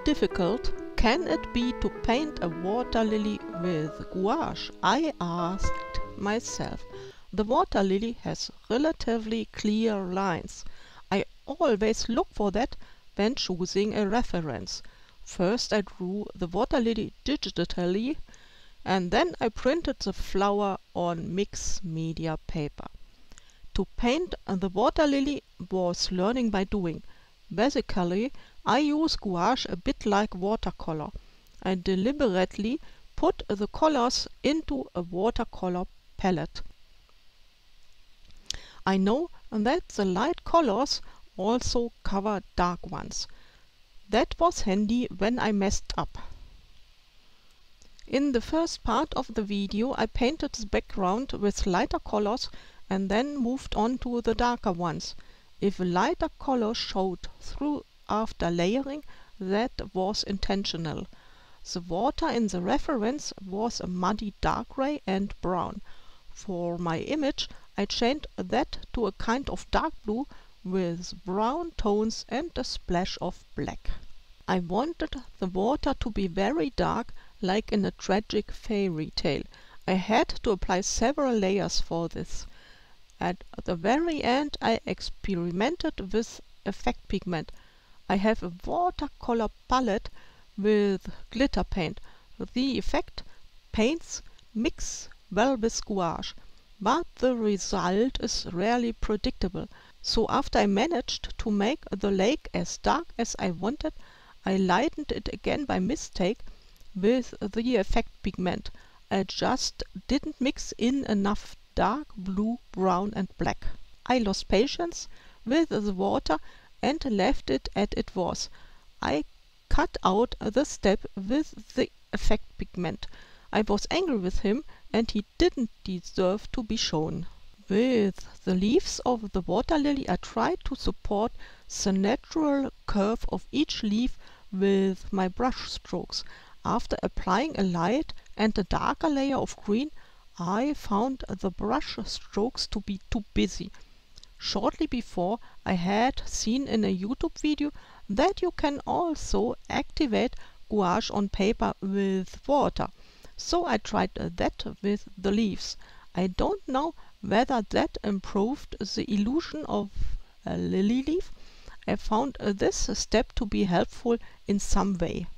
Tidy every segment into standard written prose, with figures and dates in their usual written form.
difficult can it be to paint a water lily with gouache? I asked myself. The water lily has relatively clear lines. I always look for that when choosing a reference. First I drew the water lily digitally, and then I printed the flower on mixed media paper. To paint the water lily was learning by doing. Basically, I use gouache a bit like watercolor. I deliberately put the colors into a watercolor palette. I know that the light colors also cover dark ones. That was handy when I messed up. In the first part of the video I painted the background with lighter colors and then moved on to the darker ones. If a lighter color showed through after layering, that was intentional. The water in the reference was a muddy dark gray and brown. For my image I changed that to a kind of dark blue with brown tones and a splash of black. I wanted the water to be very dark, like in a tragic fairy tale. I had to apply several layers for this. At the very end I experimented with effect pigment. I have a watercolor palette with glitter paint. The effect paints mix well with gouache, but the result is rarely predictable. So after I managed to make the lake as dark as I wanted, I lightened it again by mistake with the effect pigment. I just didn't mix in enough dark blue, brown and black. I lost patience with the water and left it as it was. I cut out the step with the effect pigment. I was angry with him and he didn't deserve to be shown. With the leaves of the water lily I tried to support the natural curve of each leaf with my brush strokes. After applying a light and a darker layer of green, I found the brush strokes to be too busy. Shortly before, I had seen in a YouTube video that you can also activate gouache on paper with water. So I tried that with the leaves. I don't know whether that improved the illusion of a lily leaf. I found this step to be helpful in some way.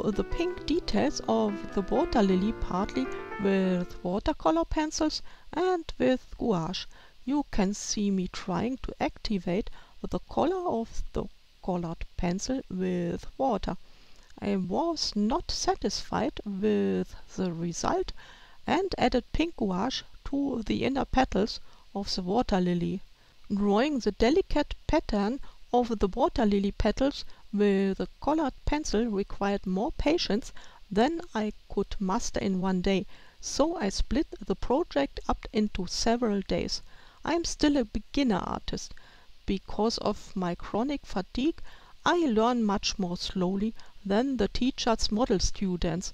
The pink details of the water lily partly with watercolor pencils and with gouache. You can see me trying to activate the color of the colored pencil with water. I was not satisfied with the result and added pink gouache to the inner petals of the water lily. Drawing the delicate pattern of the water lily petals with a colored pencil required more patience than I could master in one day, so I split the project up into several days. I am still a beginner artist. Because of my chronic fatigue, I learn much more slowly than the teacher's model students.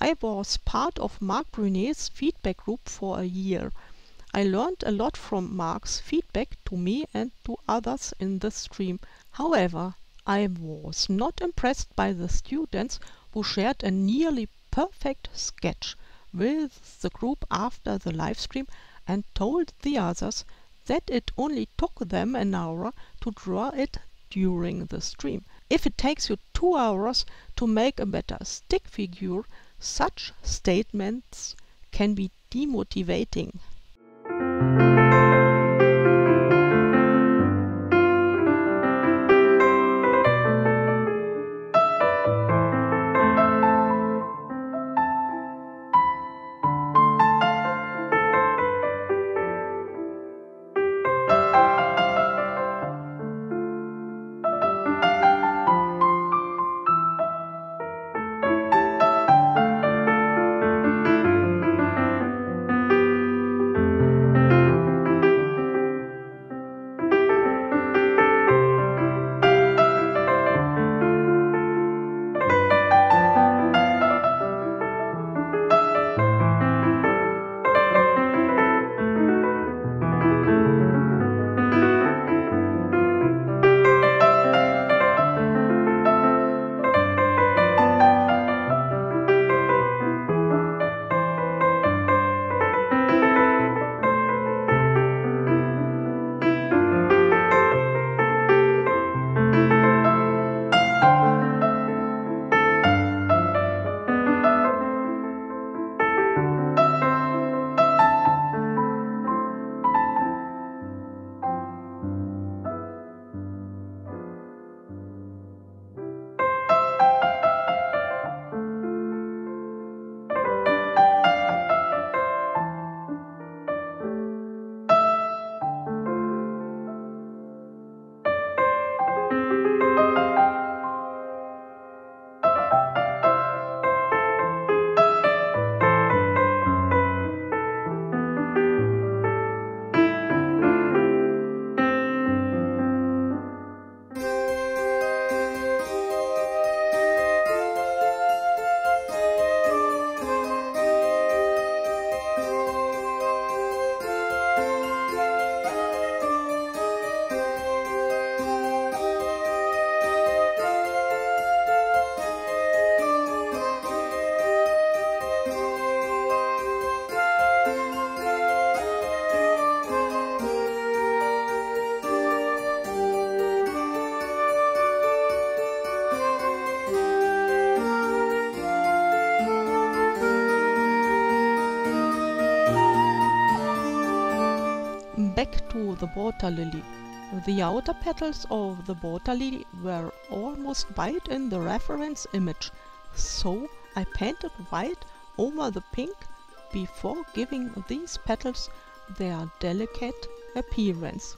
I was part of Marc Brunet's feedback group for a year. I learned a lot from Mark's feedback to me and to others in the stream. However, I was not impressed by the students who shared a nearly perfect sketch with the group after the live stream and told the others that it only took them an hour to draw it during the stream. If it takes you 2 hours to make a better stick figure, such statements can be demotivating. Back to the water lily. The outer petals of the water lily were almost white in the reference image, so I painted white over the pink before giving these petals their delicate appearance.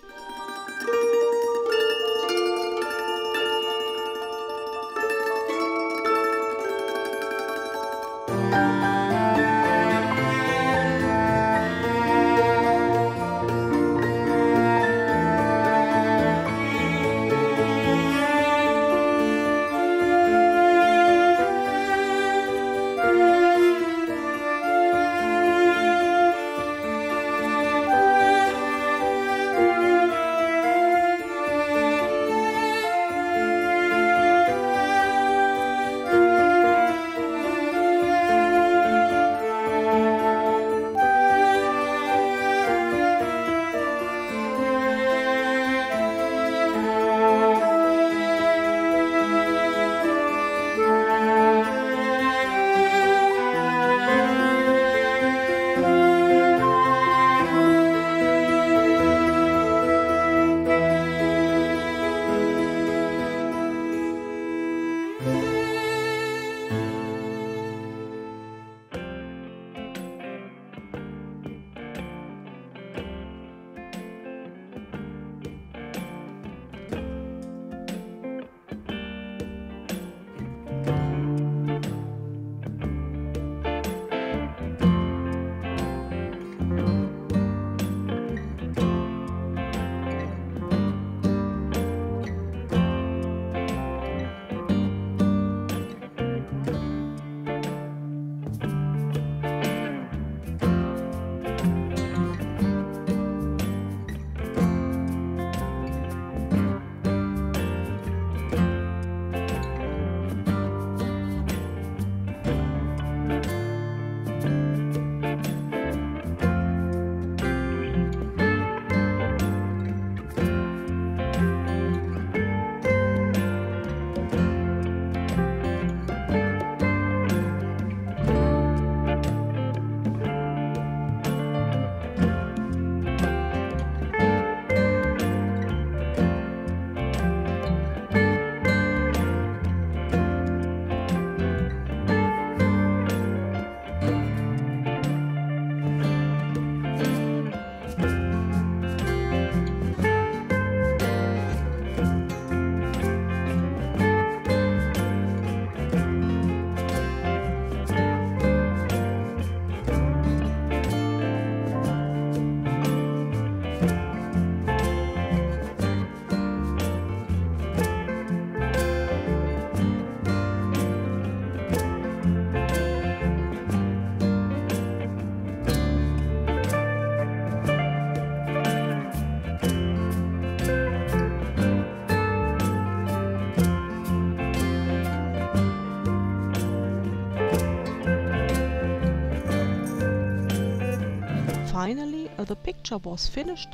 finally the picture was finished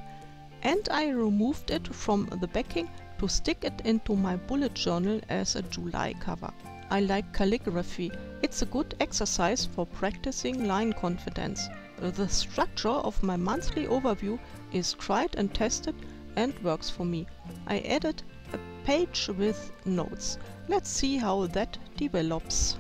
and I removed it from the backing to stick it into my bullet journal as a July cover. I like calligraphy. It's a good exercise for practicing line confidence. The structure of my monthly overview is tried and tested and works for me. I added a page with notes. Let's see how that develops.